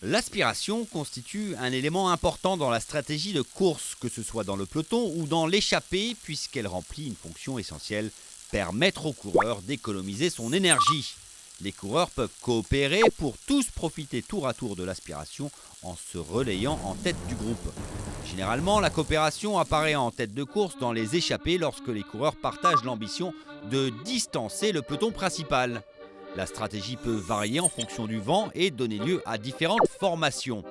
L'aspiration constitue un élément important dans la stratégie de course, que ce soit dans le peloton ou dans l'échappée, puisqu'elle remplit une fonction essentielle, permettre au coureur d'économiser son énergie. Les coureurs peuvent coopérer pour tous profiter tour à tour de l'aspiration en se relayant en tête du groupe. Généralement, la coopération apparaît en tête de course dans les échappées lorsque les coureurs partagent l'ambition de distancer le peloton principal. La stratégie peut varier en fonction du vent et donner lieu à différentes formations.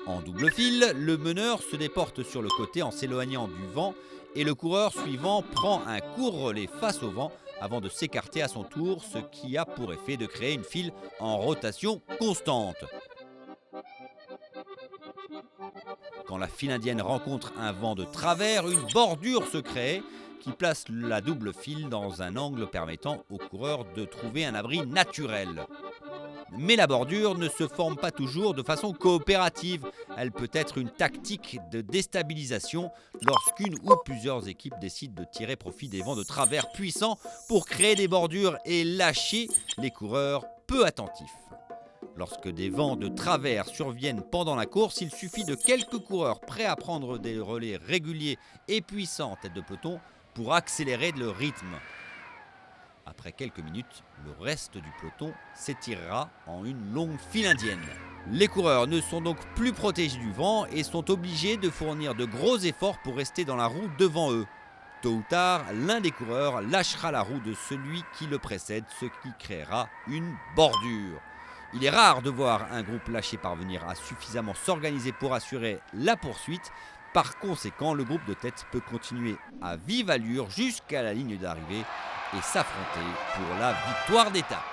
En double fil, le meneur se déporte sur le côté en s'éloignant du vent et le coureur suivant prend un court relais face au vent avant de s'écarter à son tour, ce qui a pour effet de créer une file en rotation constante. Quand la file indienne rencontre un vent de travers, une bordure se crée qui place la double file dans un angle permettant aux coureurs de trouver un abri naturel. Mais la bordure ne se forme pas toujours de façon coopérative. Elle peut être une tactique de déstabilisation lorsqu'une ou plusieurs équipes décident de tirer profit des vents de travers puissants pour créer des bordures et lâcher les coureurs peu attentifs. Lorsque des vents de travers surviennent pendant la course, il suffit de quelques coureurs prêts à prendre des relais réguliers et puissants en tête de peloton pour accélérer le rythme. Après quelques minutes, le reste du peloton s'étirera en une longue file indienne. Les coureurs ne sont donc plus protégés du vent et sont obligés de fournir de gros efforts pour rester dans la roue devant eux. Tôt ou tard, l'un des coureurs lâchera la roue de celui qui le précède, ce qui créera une bordure. Il est rare de voir un groupe lâché parvenir à suffisamment s'organiser pour assurer la poursuite. Par conséquent, le groupe de tête peut continuer à vive allure jusqu'à la ligne d'arrivée et s'affronter pour la victoire d'étape.